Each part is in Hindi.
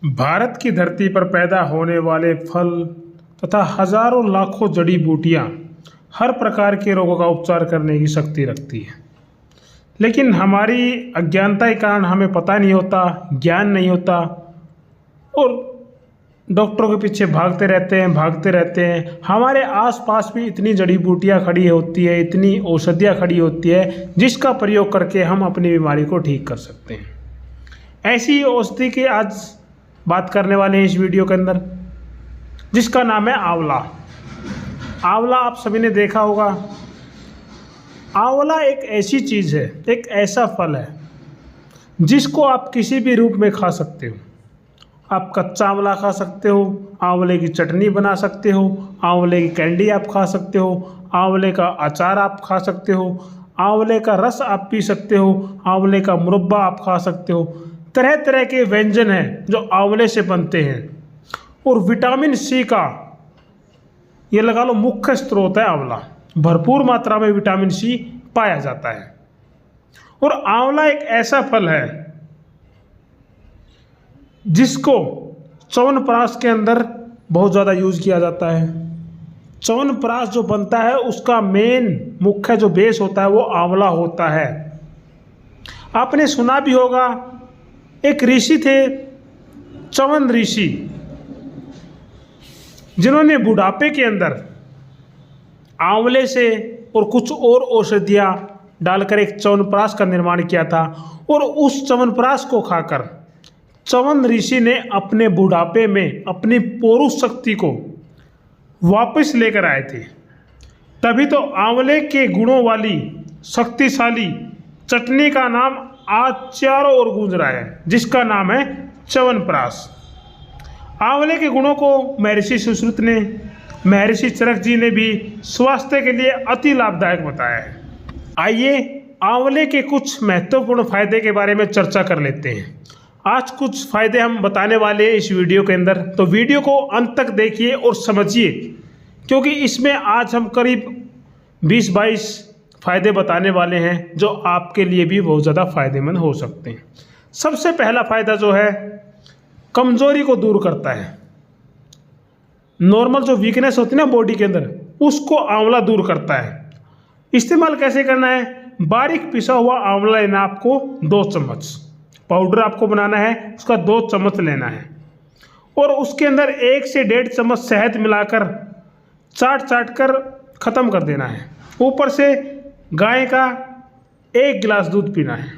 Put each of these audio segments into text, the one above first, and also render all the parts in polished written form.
भारत की धरती पर पैदा होने वाले फल तथा हजारों लाखों जड़ी बूटियां हर प्रकार के रोगों का उपचार करने की शक्ति रखती है। लेकिन हमारी अज्ञानता के कारण हमें पता नहीं होता, ज्ञान नहीं होता और डॉक्टरों के पीछे भागते रहते हैं। हमारे आसपास भी इतनी जड़ी बूटियां खड़ी होती है, इतनी औषधियाँ खड़ी होती है जिसका प्रयोग करके हम अपनी बीमारी को ठीक कर सकते हैं। ऐसी औषधि की आज बात करने वाले हैं इस वीडियो के अंदर, जिसका नाम है आंवला। आंवला आप सभी ने देखा होगा। आंवला एक ऐसी चीज़ है, एक ऐसा फल है जिसको आप किसी भी रूप में खा सकते हो। आप कच्चा आंवला खा सकते हो, आंवले की चटनी बना सकते हो, आंवले की कैंडी आप खा सकते हो, आंवले का अचार आप खा सकते हो, आंवले का रस आप पी सकते हो, आंवले का मुरब्बा आप खा सकते हो। तरह तरह के व्यंजन हैं जो आंवले से बनते हैं। और विटामिन सी का ये लगा लो मुख्य स्रोत है आंवला। भरपूर मात्रा में विटामिन सी पाया जाता है। और आंवला एक ऐसा फल है जिसको च्यवनप्राश के अंदर बहुत ज़्यादा यूज़ किया जाता है। च्यवनप्राश जो बनता है उसका मुख्य जो बेस होता है वो आंवला होता है। आपने सुना भी होगा, एक ऋषि थे च्यवन ऋषि, जिन्होंने बुढ़ापे के अंदर आंवले से और कुछ और औषधियाँ डालकर एक च्यवनप्राश का निर्माण किया था। और उस च्यवनप्राश को खाकर च्यवन ऋषि ने अपने बुढ़ापे में अपनी पौरुष शक्ति को वापस लेकर आए थे। तभी तो आंवले के गुणों वाली शक्तिशाली चटनी का नाम आज चारों ओर गूंज रहा है, जिसका नाम है च्यवनप्राश। आंवले के गुणों को महर्षि सुश्रुत ने, महर्षि चरक जी ने भी स्वास्थ्य के लिए अति लाभदायक बताया है। आइए आंवले के कुछ महत्वपूर्ण फायदे के बारे में चर्चा कर लेते हैं। आज कुछ फायदे हम बताने वाले हैं इस वीडियो के अंदर, तो वीडियो को अंत तक देखिए और समझिए, क्योंकि इसमें आज हम करीब 20-22 फायदे बताने वाले हैं जो आपके लिए भी बहुत ज़्यादा फायदेमंद हो सकते हैं। सबसे पहला फायदा जो है, कमजोरी को दूर करता है। नॉर्मल जो वीकनेस होती है ना बॉडी के अंदर, उसको आंवला दूर करता है। इस्तेमाल कैसे करना है? बारीक पिसा हुआ आंवला लेना आपको 2 चम्मच, पाउडर आपको बनाना है, उसका 2 चम्मच लेना है और उसके अंदर 1 से 1.5 चम्मच शहद मिलाकर चाट कर ख़त्म कर देना है। ऊपर से गाय का 1 गिलास दूध पीना है।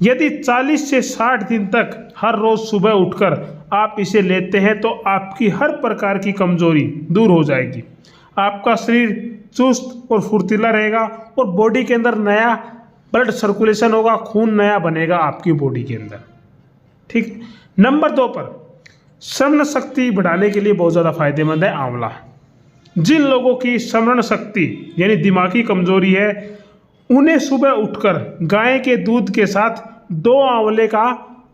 यदि 40 से 60 दिन तक हर रोज़ सुबह उठकर आप इसे लेते हैं तो आपकी हर प्रकार की कमजोरी दूर हो जाएगी। आपका शरीर चुस्त और फुर्तीला रहेगा और बॉडी के अंदर नया ब्लड सर्कुलेशन होगा, खून नया बनेगा आपकी बॉडी के अंदर। ठीक। नंबर 2 पर स्मरण शक्ति बढ़ाने के लिए बहुत ज़्यादा फायदेमंद है आंवला। जिन लोगों की स्मरण शक्ति यानी दिमागी कमजोरी है, उन्हें सुबह उठकर गाय के दूध के साथ 2 आंवले का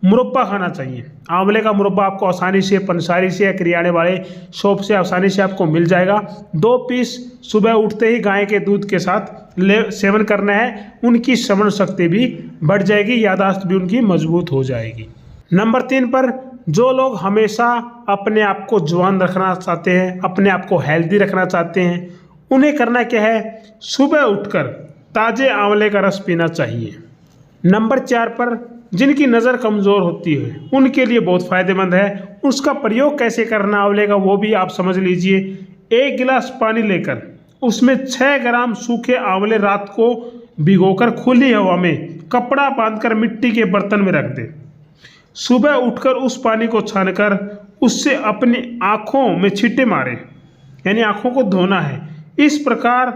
मुरब्बा खाना चाहिए। आंवले का मुरब्बा आपको आसानी से पंसारी से या करियाने वाले शॉप से आसानी से आपको मिल जाएगा। 2 पीस सुबह उठते ही गाय के दूध के साथ सेवन करना है। उनकी स्मरण शक्ति भी बढ़ जाएगी, याददाश्त भी उनकी मजबूत हो जाएगी। नंबर 3 पर जो लोग हमेशा अपने आप को जवान रखना चाहते हैं, अपने आप को हेल्दी रखना चाहते हैं, उन्हें करना क्या है? सुबह उठकर ताज़े आंवले का रस पीना चाहिए। नंबर 4 पर जिनकी नज़र कमज़ोर होती है उनके लिए बहुत फ़ायदेमंद है। उसका प्रयोग कैसे करना आंवले का वो भी आप समझ लीजिए। 1 गिलास पानी लेकर उसमें 6 ग्राम सूखे आंवले रात को भिगोकर खुली हवा में कपड़ा बांधकर मिट्टी के बर्तन में रख दें। सुबह उठकर उस पानी को छानकर उससे अपनी आँखों में छींटे मारें, यानी आँखों को धोना है। इस प्रकार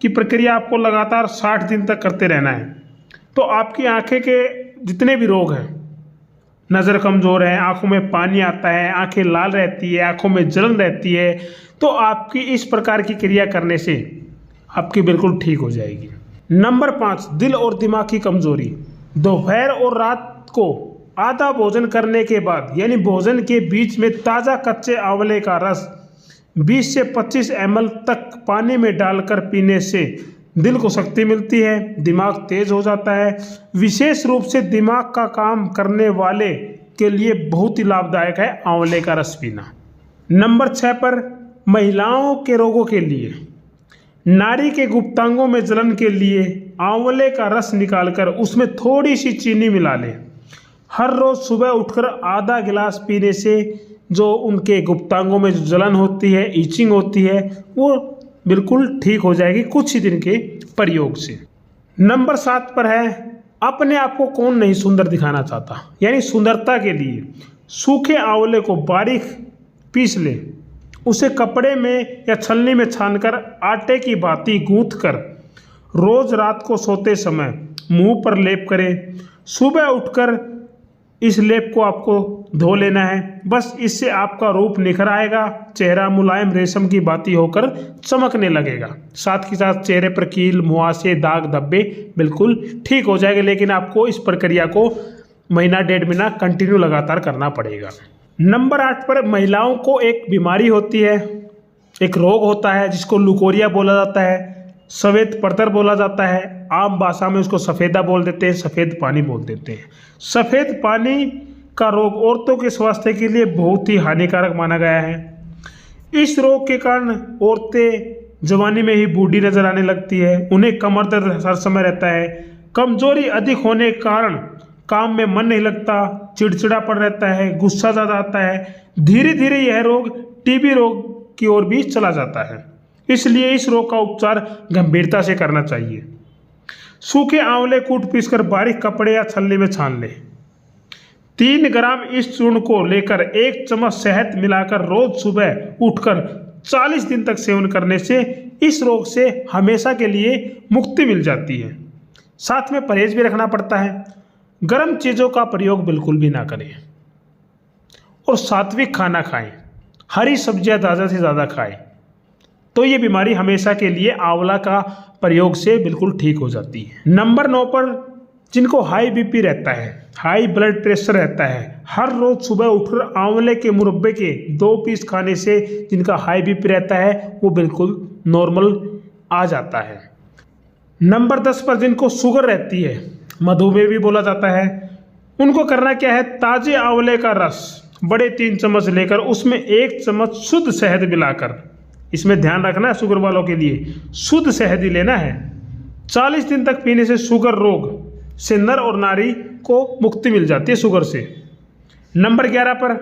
की प्रक्रिया आपको लगातार 60 दिन तक करते रहना है। तो आपकी आँखें के जितने भी रोग हैं, नज़र कमज़ोर है, आँखों में पानी आता है, आँखें लाल रहती है, आँखों में जलन रहती है, तो आपकी इस प्रकार की क्रिया करने से आपकी बिल्कुल ठीक हो जाएगी। नंबर 5, दिल और दिमाग की कमज़ोरी। दोपहर और रात को आधा भोजन करने के बाद यानी भोजन के बीच में ताज़ा कच्चे आंवले का रस 20 से 25 ml तक पानी में डालकर पीने से दिल को शक्ति मिलती है, दिमाग तेज हो जाता है। विशेष रूप से दिमाग का काम करने वाले के लिए बहुत ही लाभदायक है आंवले का रस पीना। नंबर 6 पर महिलाओं के रोगों के लिए, नारी के गुप्तांगों में जलन के लिए आंवले का रस निकालकर उसमें थोड़ी सी चीनी मिला लें। हर रोज़ सुबह उठकर आधा गिलास पीने से जो उनके गुप्तांगों में जो जलन होती है, ईचिंग होती है, वो बिल्कुल ठीक हो जाएगी कुछ ही दिन के प्रयोग से। नंबर 7 पर है अपने आप को कौन नहीं सुंदर दिखाना चाहता, यानी सुंदरता के लिए सूखे आंवले को बारीक पीस ले, उसे कपड़े में या छलनी में छानकर आटे की भांति गूंथकर रोज रात को सोते समय मुंह पर लेप करें। सुबह उठकर इस लेप को आपको धो लेना है। बस इससे आपका रूप निखर आएगा, चेहरा मुलायम रेशम की भांति होकर चमकने लगेगा। साथ ही साथ चेहरे पर कील, मुहासे, दाग धब्बे बिल्कुल ठीक हो जाएंगे। लेकिन आपको इस प्रक्रिया को महीना 1.5 महीना कंटिन्यू लगातार करना पड़ेगा। नंबर 8 पर महिलाओं को एक बीमारी होती है, एक रोग होता है जिसको लुकोरिया बोला जाता है, सफ़ेद पड़तर बोला जाता है, आम भाषा में उसको सफ़ेदा बोल देते हैं, सफ़ेद पानी बोल देते हैं। सफ़ेद पानी का रोग औरतों के स्वास्थ्य के लिए बहुत ही हानिकारक माना गया है। इस रोग के कारण औरतें जवानी में ही बूढ़ी नजर आने लगती है, उन्हें कमर दर्द हर समय रहता है, कमजोरी अधिक होने के कारण काम में मन नहीं लगता, चिड़चिड़ापन रहता है, गुस्सा ज़्यादा आता है। धीरे धीरे यह रोग टीबी रोग की ओर भी चला जाता है। इसलिए इस रोग का उपचार गंभीरता से करना चाहिए। सूखे आंवले कूट पीसकर बारीक कपड़े या छलनी में छान लें। 3 ग्राम इस चूर्ण को लेकर 1 चम्मच शहद मिलाकर रोज सुबह उठकर 40 दिन तक सेवन करने से इस रोग से हमेशा के लिए मुक्ति मिल जाती है। साथ में परहेज भी रखना पड़ता है। गर्म चीज़ों का प्रयोग बिल्कुल भी ना करें और सात्विक खाना खाएं, हरी सब्जियां ज़्यादा से ज़्यादा खाएं, तो ये बीमारी हमेशा के लिए आंवला का प्रयोग से बिल्कुल ठीक हो जाती है। नंबर 9 पर जिनको हाई बीपी रहता है, हाई ब्लड प्रेशर रहता है, हर रोज़ सुबह उठकर आंवले के मुरब्बे के 2 पीस खाने से जिनका हाई बीपी रहता है वो बिल्कुल नॉर्मल आ जाता है। नंबर 10 पर जिनको शुगर रहती है, मधुमेह भी बोला जाता है, उनको करना क्या है, ताजे आंवले का रस बड़े 3 चम्मच लेकर उसमें 1 चम्मच शुद्ध शहद मिलाकर, इसमें ध्यान रखना है शुगर वालों के लिए शुद्ध शहद ही लेना है, 40 दिन तक पीने से शुगर रोग से नर और नारी को मुक्ति मिल जाती है शुगर से। नंबर 11 पर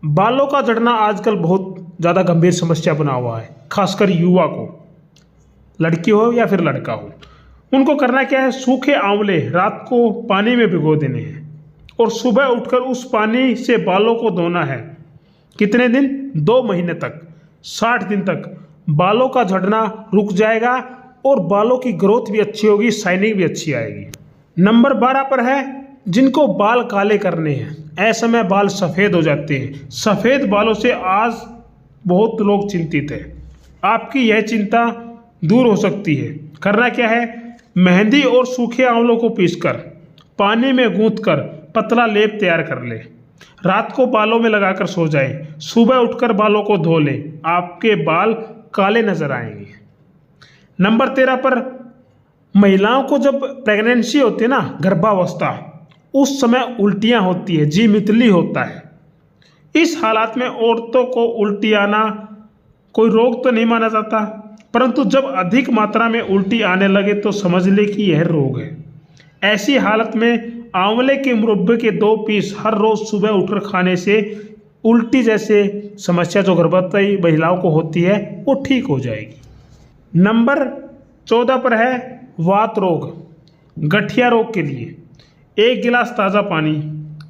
बालों का झड़ना आजकल बहुत ज़्यादा गंभीर समस्या बना हुआ है, खासकर युवा को, लड़की हो या फिर लड़का हो। उनको करना क्या है, सूखे आंवले रात को पानी में भिगो देने हैं और सुबह उठकर उस पानी से बालों को धोना है। कितने दिन? 2 महीने तक, 60 दिन तक बालों का झड़ना रुक जाएगा और बालों की ग्रोथ भी अच्छी होगी, शाइनिंग भी अच्छी आएगी। नंबर 12 पर है जिनको बाल काले करने हैं, ऐसे में बाल सफ़ेद हो जाते हैं। सफ़ेद बालों से आज बहुत लोग चिंतित हैं, आपकी यह चिंता दूर हो सकती है। करना क्या है, मेहंदी और सूखे आंवलों को पीसकर पानी में गूंथकर पतला लेप तैयार कर ले, रात को बालों में लगाकर सो जाएं, सुबह उठकर बालों को धो लें, आपके बाल काले नजर आएंगे। नंबर 13 पर महिलाओं को जब प्रेगनेंसी होती है ना, गर्भावस्था, उस समय उल्टियां होती है, जी मितली होता है। इस हालात में औरतों को उल्टी आना कोई रोग तो नहीं माना जाता, परंतु जब अधिक मात्रा में उल्टी आने लगे तो समझ ले कि यह रोग है। ऐसी हालत में आंवले के मुरब्बे के 2 पीस हर रोज सुबह उठकर खाने से उल्टी जैसे समस्या जो गर्भवती महिलाओं को होती है वो ठीक हो जाएगी। नंबर 14 पर है वात रोग, गठिया रोग के लिए 1 गिलास ताज़ा पानी,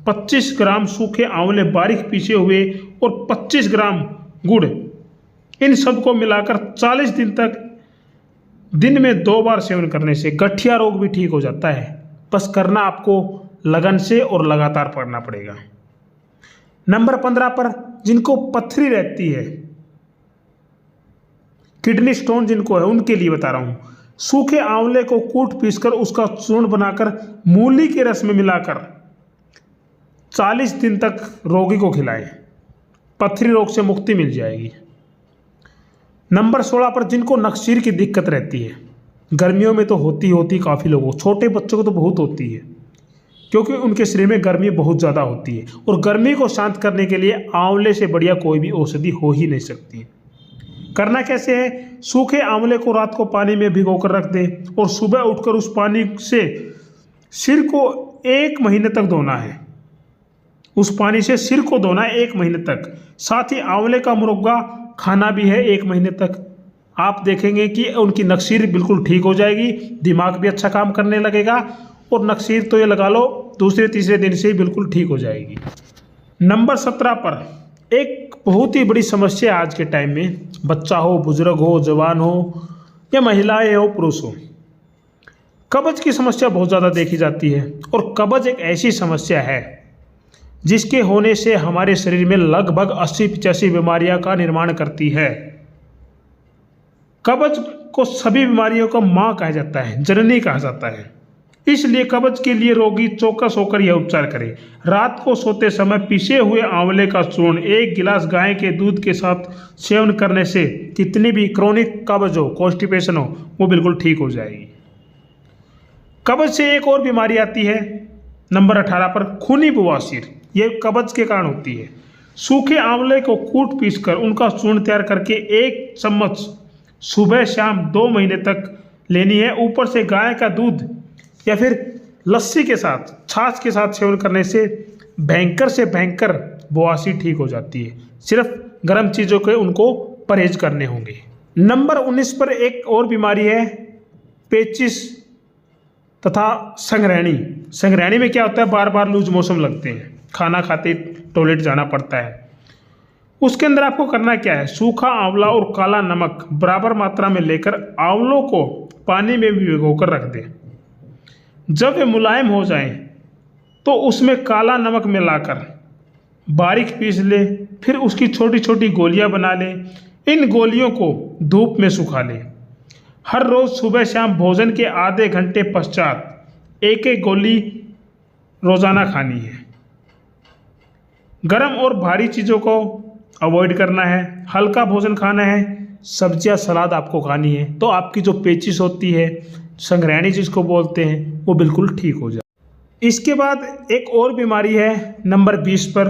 25 ग्राम सूखे आंवले बारीक पीसे हुए और 25 ग्राम गुड़, इन सब को मिलाकर 40 दिन तक दिन में 2 बार सेवन करने से गठिया रोग भी ठीक हो जाता है। बस करना आपको लगन से और लगातार पढ़ना पड़ेगा। नंबर 15 पर जिनको पथरी रहती है, किडनी स्टोन जिनको है, उनके लिए बता रहा हूँ। सूखे आंवले को कूट पीसकर उसका चूर्ण बनाकर मूली के रस में मिलाकर 40 दिन तक रोगी को खिलाएं, पथरी रोग से मुक्ति मिल जाएगी। नंबर 16 पर जिनको नक्सीर की दिक्कत रहती है, गर्मियों में तो होती काफ़ी लोगों को, छोटे बच्चों को तो बहुत होती है, क्योंकि उनके शरीर में गर्मी बहुत ज़्यादा होती है और गर्मी को शांत करने के लिए आंवले से बढ़िया कोई भी औषधि हो ही नहीं सकती। करना कैसे है, सूखे आंवले को रात को पानी में भिगो कर रख दें और सुबह उठकर उस पानी से सिर को 1 महीने तक धोना है। उस पानी से सिर को धोना है 1 महीने तक। साथ ही आंवले का मुरब्बा खाना भी है 1 महीने तक। आप देखेंगे कि उनकी नक्सीर बिल्कुल ठीक हो जाएगी, दिमाग भी अच्छा काम करने लगेगा और नक्सीर तो ये लगा लो दूसरे तीसरे दिन से ही बिल्कुल ठीक हो जाएगी। नंबर 17 पर एक बहुत ही बड़ी समस्या है आज के टाइम में, बच्चा हो, बुजुर्ग हो, जवान हो या महिलाएं हो, पुरुष हो, कब्ज की समस्या बहुत ज़्यादा देखी जाती है। और कब्ज एक ऐसी समस्या है जिसके होने से हमारे शरीर में लगभग 80-85 बीमारियां का निर्माण करती है। कब्ज को सभी बीमारियों का माँ कहा जाता है, जननी कहा जाता है। इसलिए कब्ज के लिए रोगी चौकस होकर यह उपचार करे। रात को सोते समय पिसे हुए आंवले का चूर्ण 1 गिलास गाय के दूध के साथ सेवन करने से कितनी भी क्रोनिक कब्ज हो, कॉन्स्टिपेशन हो, वो बिल्कुल ठीक हो जाएगी। कब्ज से एक और बीमारी आती है नंबर 18 पर, खूनी बवासीर। ये कब्ज के कारण होती है। सूखे आंवले को कूट पीसकर उनका चूर्ण तैयार करके 1 चम्मच सुबह शाम 2 महीने तक लेनी है। ऊपर से गाय का दूध या फिर लस्सी के साथ, छाछ के साथ सेवन करने से भयंकर से भयंकर बवासीर ठीक हो जाती है। सिर्फ गर्म चीज़ों के उनको परहेज करने होंगे। नंबर 19 पर एक और बीमारी है पेचिस तथा संग्रहणी। संग्रहणी में क्या होता है, बार बार लूज मोशन लगते हैं, खाना खाते टॉयलेट जाना पड़ता है। उसके अंदर आपको करना क्या है, सूखा आंवला और काला नमक बराबर मात्रा में लेकर आंवलों को पानी में भिगोकर रख दें। जब वे मुलायम हो जाएं तो उसमें काला नमक मिलाकर बारीक पीस ले, फिर उसकी छोटी छोटी गोलियां बना लें। इन गोलियों को धूप में सुखा लें। हर रोज़ सुबह शाम भोजन के आधे घंटे पश्चात 1-1 गोली रोज़ाना खानी है। गर्म और भारी चीज़ों को अवॉइड करना है, हल्का भोजन खाना है, सब्जियां सलाद आपको खानी है, तो आपकी जो पेचिस होती है, संग्रहणी जिसको बोलते हैं, वो बिल्कुल ठीक हो जाए। इसके बाद एक और बीमारी है नंबर 20 पर,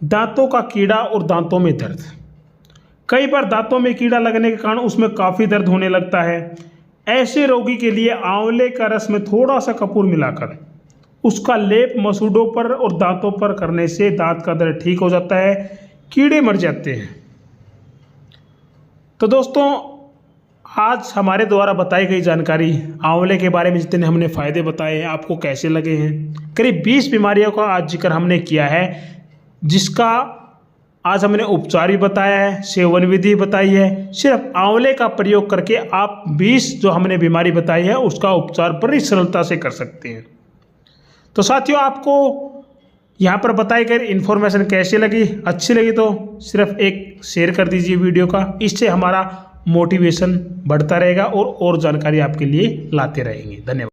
दांतों का कीड़ा और दांतों में दर्द। कई बार दांतों में कीड़ा लगने के कारण उसमें काफ़ी दर्द होने लगता है। ऐसे रोगी के लिए आंवले का रस में थोड़ा सा कपूर मिलाकर उसका लेप मसूड़ों पर और दांतों पर करने से दांत का दर्द ठीक हो जाता है, कीड़े मर जाते हैं। तो दोस्तों, आज हमारे द्वारा बताई गई जानकारी आंवले के बारे में जितने हमने फ़ायदे बताए हैं, आपको कैसे लगे हैं। करीब 20 बीमारियों का आज जिक्र हमने किया है, जिसका आज हमने उपचार भी बताया है, सेवन विधि बताई है। सिर्फ आंवले का प्रयोग करके आप 20 जो हमने बीमारी बताई है उसका उपचार बड़ी सरलता से कर सकते हैं। तो साथियों, आपको यहाँ पर बताई गई इन्फॉर्मेशन कैसी लगी, अच्छी लगी तो सिर्फ एक शेयर कर दीजिए वीडियो का। इससे हमारा मोटिवेशन बढ़ता रहेगा और जानकारी आपके लिए लाते रहेंगे। धन्यवाद।